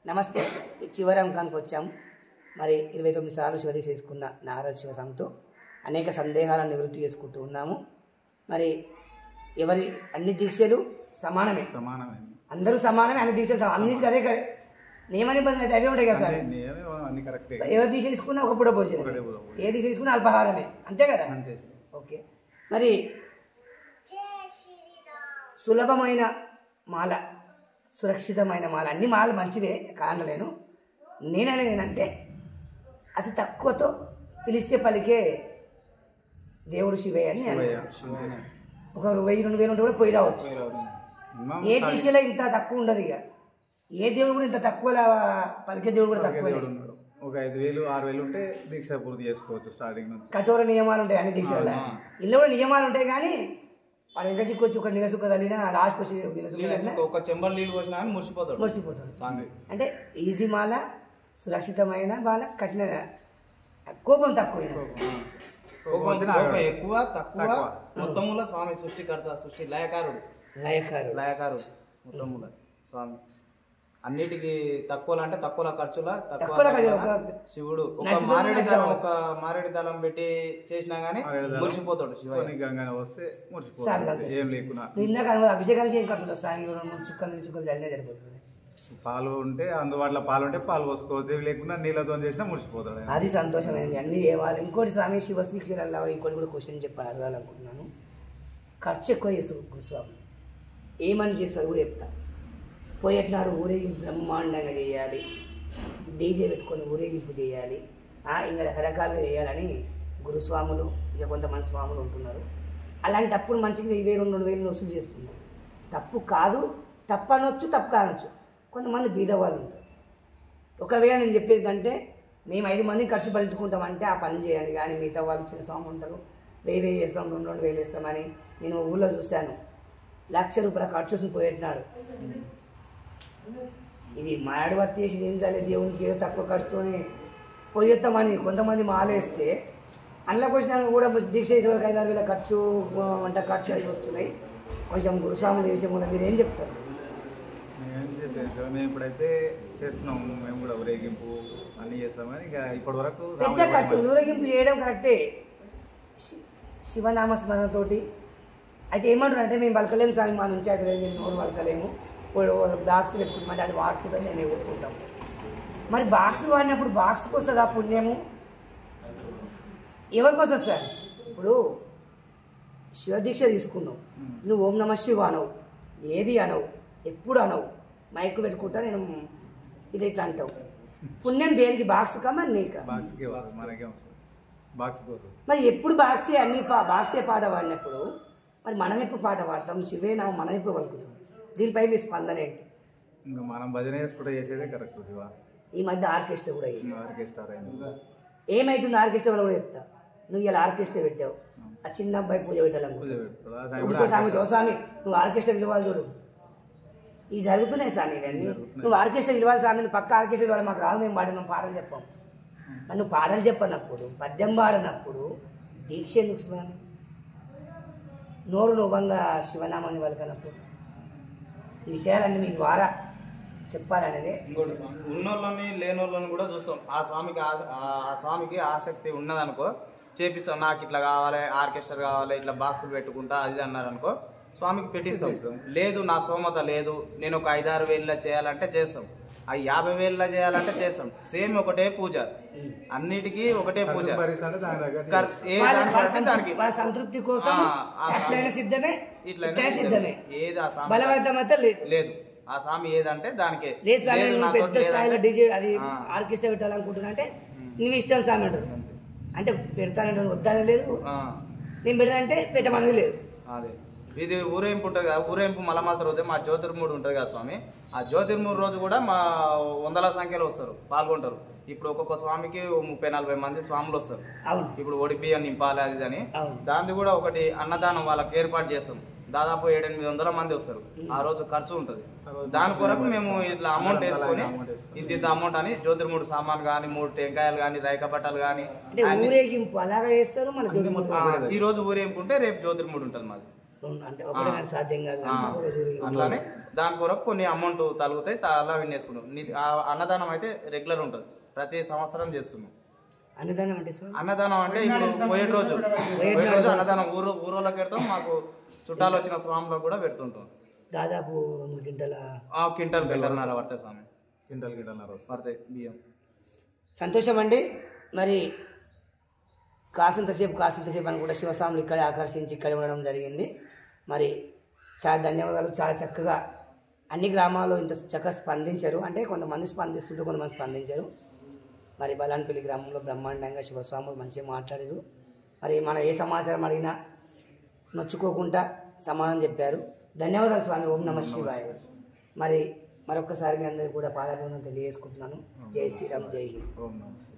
నమస్తే. చివరి అంకానికి వచ్చాము. మరి 29 సార్లు శివదీక్ష తీసుకున్న నారద శివస్వామితో అనేక సందేహాలను నివృత్తి చేసుకుంటూ ఉన్నాము. మరి ఎవరి అన్ని దీక్షలు సమానమే, అందరూ సమానమే. అన్ని దీక్షలు అన్నిటికీ అదే నియమ నిబంధనలు అయితే అవే ఉంటాయి కదా సార్. ఎవరు దీక్ష తీసుకున్నా ఒక పూట భోజనం, ఏ దీక్ష తీసుకున్నా అల్పాహారమే, అంతే కదా. ఓకే. మరి సులభమైన మాల, సురక్షితమైన మాల, అన్ని మాలలు మంచివే కానలేను. నేననేది ఏంటంటే అతి తక్కువతో పిలిస్తే పలికే దేవుడు శివయ్య అని. ఒక 1000-2000 ఉంటే కూడా పోయి రావచ్చు. ఏ దీక్షలో ఇంత తక్కువ ఉండదు. ఇక ఏ దేవుడు కూడా ఇంత తక్కువ పలికే దేవుడు కూడా తక్కువ. ఒక 5000-6000 ఉంటే దీక్ష పూర్తి చేసుకోవచ్చు స్టార్టింగ్ నుంచి. కఠోర నియమాలు ఉంటాయి అన్ని దీక్షల. ఇందులో కూడా నియమాలు ఉంటాయి, కానీ వాడు ఇంకా చిక్కొచ్చి ఒక నిగసుక్క తల్లినా లాస్ట్కి వచ్చి ఒక చెంబర్ నీళ్ళు పోసినా కానీ మురిసిపోతాడు. అంటే ఈజీ మాల, సురక్షితమైన మాల, కఠిన కోపం తక్కువైన ఎక్కువ తక్కువ మొత్తముల స్వామి సృష్టికర్త, సృష్టి లయకారుడు మొత్తముల స్వామి. అన్నిటికీ తక్కువ అంటే తక్కువ ఖర్చుల తక్కువ శివుడు. ఒక మారేడు దళం పెట్టి చేసినా గానీ మురిసిపోతాడు శివయ్య. అభిషేకానికి ఏం ఖర్చు చుక్కలు జల్లినే సరిపోతుంది. పాలు ఉంటే అందుబాటులో పాలు ఉంటే పాలు పోసుకోవచ్చు, లేకుండా నీళ్ళతో చేసినా మురిసిపోతాడు. అది సంతోషమైంది. అన్ని దేవాలి. ఇంకోటి స్వామి శివశ్రీక్షల ఇంకోటి కూడా క్వశ్చన్ చెప్పాలి, అడగాలనుకుంటున్నాను. ఖర్చు ఎక్కువ చేస్తారు స్వామి, ఏమని చేస్తారు కూడా చెప్తా. పోయేటనాడు ఊరేగింపు బ్రహ్మాండంగా చేయాలి, డీజే పెట్టుకొని ఊరేగింపు చేయాలి, ఇంకా రకరకాలుగా చేయాలని గురుస్వాములు, ఇక కొంతమంది స్వాములు ఉంటున్నారు. అలాంటప్పుడు మంచిగా 1000-2000 వసూలు చేస్తున్నారు. తప్పు కాదు, తప్పు అనొచ్చు, తప్పు కానొచ్చు. కొంతమంది బీద వాళ్ళు ఉంటారు. ఒకవేళ నేను చెప్పేది కంటే మేము 5 మందిని ఖర్చు భరించుకుంటామంటే ఆ పని చేయండి. కానీ మిగతా వాళ్ళు చిన్న స్వామి ఉంటారు, 1000 వేస్తాం, 2,000 వేస్తామని. నేను ఊళ్ళో చూశాను, ₹1,00,000 ఖర్చు పోయేట్టున్నాడు. ఇది మాడవత్తి చేసి ఏం చాలే, దేవునికి ఏదో తక్కువ ఖర్చుతోనే పోయేస్తామని కొంతమంది మాలేస్తే అందులోకి వచ్చినాక కూడా దీక్ష చేసే వరకు 5,000-6,000 ఖర్చు, వంట ఖర్చు అవి వస్తున్నాయి. కొంచెం గురుస్వాములు విషయం కూడా మీరు ఏం చెప్తారు? మేము ఇప్పుడైతే చేస్తున్నాము, మేము కూడా ఊరేగింపు అన్నీ చేస్తాం. కానీ ఇక ఇప్పటి వరకు పెద్ద ఖర్చు ఊరేగింపు చేయడం కరెక్టే, శివనామ స్మరణతోటి. అయితే ఏమంటారు అంటే మేము పలకలేము స్వామి, మా నుంచి అయితే మేము నోరు పలకలేము, బాక్స్ పెట్టుకుంటామంటే అది వాడుకుంటాం, మేము ఎగురుకుంటాం. మరి బాక్స్ వాడినప్పుడు బాక్స్కి వస్తుంది ఆ పుణ్యము, ఎవరికి వస్తుంది సార్? ఇప్పుడు శివదీక్ష తీసుకున్నావు, నువ్వు ఓం నమ శివ అనవు, ఏది అనవు, ఎప్పుడు అనవు, మైక్ పెట్టుకుంటా నేను ఇట్లా అంటావు. పుణ్యం దేనికి? బాక్స్కా మరి నీకా? మరి ఎప్పుడు బాక్సే అన్ని బాక్సే పాట పాడినప్పుడు మరి మనం ఎప్పుడు పాట పాడతాం? శివే నామం మనం ఎప్పుడు పలుకుతాం? దీనిపై మీ స్పందన ఏంటి? ఇంకా మనం భజన చేసుకుంటే చేసేదే కరెక్ట్ శివ. ఈ మధ్య ఆర్కెస్ట్రా కూడా ఏమైతుంది? ఆర్కెస్ట్రా కూడా చెప్తా. నువ్వు ఇలా ఆర్కెస్ట్రా పెట్టావు, ఆ చిన్న అబ్బాయి పూజ పెట్టాలనుకో స్వామి, స్వామి నువ్వు ఆర్కెస్ట్రా పిలవాలి చూడు, ఇవి జరుగుతున్నాయి స్వామి. ఇవన్నీ నువ్వు ఆర్కెస్ట్రా పిలవాలి స్వామి, నువ్వు పక్క ఆర్కెస్ట్రా పిలవాలి, మాకు రాదు, మేము పాడినాం, పాటలు చెప్పాం. మరి నువ్వు పాటలు చెప్పనప్పుడు, పద్యం పాడినప్పుడు దీక్ష ఎందుకు స్వామి? నోరు నువ్వంగా శివనామాన్ని పలకనప్పుడు ఈ విషయాలన్నీ మీ ద్వారా చెప్పాలనేదే. ఇంకోటి ఉన్నోళ్ళని లేనోళ్ళని కూడా చూస్తాం. ఆ స్వామికి ఆసక్తి ఉన్నదనుకో చేపిస్తాం. నాకు ఇట్లా కావాలి, ఆర్కెస్ట్రా కావాలి, ఇట్లా బాక్సులు పెట్టుకుంటా అది అన్నారు అనుకో, స్వామికి పెట్టిస్తాం. లేదు నా సోమత లేదు, నేను ఒక 5-6 వేల చేయాలంటే చేస్తాం, 50,000 చేయాలంటే చేస్తాం. సేమ్ ఒకటే పూజ, అన్నిటికీ ఒకటే పూజ. సంతృప్తి కోసం సిద్ధమే, ఏది ఆ స్వామి లేదు, ఆ స్వామి ఏదంటే దానికే. పెద్ద స్థాయిలో డీజే అది ఆర్కెస్ట్రా పెట్టాలనుకుంటున్నా అంటే నువ్వు ఇష్టం స్వామి అంటారు. అంటే పెడతానంటే వద్దానే లేదు, నేను పెడతానంటే పెట్టమనేది లేదు. అదే ఇది ఊరేంపు ఉంటుంది కదా, ఊరేంపు మలమాత రోజు మా జ్యోతిర్మూడు ఉంటుంది కదా స్వామి, ఆ జ్యోతిర్మూడు రోజు కూడా మా వందల సంఖ్యలో వస్తారు, పాల్గొంటారు. ఇప్పుడు ఒక్కొక్క స్వామికి 30-40 మంది స్వాములు వస్తారు. ఇప్పుడు ఒడిపియ్య నింపాలి అది అని, దాన్ని కూడా ఒకటి అన్నదానం వాళ్ళకి ఏర్పాటు చేస్తాం. దాదాపు 700-800 మంది వస్తారు. ఆ రోజు ఖర్చు ఉంటుంది. దాని కొరకు మేము ఇట్లా అమౌంట్ వేసుకొని ఇంత అమౌంట్ అని జ్యోతిర్మూడు సామాన్ కానీ, 3 టెంకాయలు కానీ, రైక బట్టలు కానీ, ఊరేగింపు అలాగా వేస్తారు. ఈ రోజు ఊరేగింపు ఉంటే రేపు జ్యోతిర్మూడు ఉంటుంది మాది. అంటే ఒకటే నాకు సాధ్యం కాదు అట్లానే దాని కొరకు కొన్ని అమౌంట్ తగ్గుతాయి అలా వినేసుకున్నాం. ఆ అన్నదానం అయితే రెగ్యులర్ ఉంటుంది, ప్రతి సంవత్సరం చేస్తున్నాం. అన్నదానం అంటే అన్నదానం అంటే ఇప్పుడు పోయే రోజు అన్నదానం ఊరోళ్ళకి పెడతాం, మాకు చుట్టాలు వచ్చిన స్వామిలో కూడా పెడుతుంటాం. దాదాపు క్వింటల్ బెల్లన్నర పడతాయి స్వామి, క్వింటల్ పడతాయి బియ్యం. సంతోషం అండి. మరి కాసింతసేపు అని కూడా శివస్వాములు ఇక్కడే ఆకర్షించి ఇక్కడ ఉండడం జరిగింది. మరి చాలా ధన్యవాదాలు. చాలా చక్కగా అన్ని గ్రామాల్లో ఇంత చక్కగా స్పందించారు. అంటే కొంతమంది స్పందిస్తుంటే కొంతమంది స్పందించారు. మరి బలాన్పల్లి గ్రామంలో బ్రహ్మాండంగా శివస్వాములు మంచిగా మాట్లాడారు. మరి మనం ఏ సమాచారం అడిగినా నొచ్చుకోకుండా సమాధానం చెప్పారు. ధన్యవాదాలు స్వామి. ఓం నమః శివాయ. మరి మరొక్కసారి మీ అందరికీ కూడా పాదాభివందనం తెలియజేసుకుంటున్నాను. జై శ్రీరామ్, జై హింద్. ఓం నమస్తే.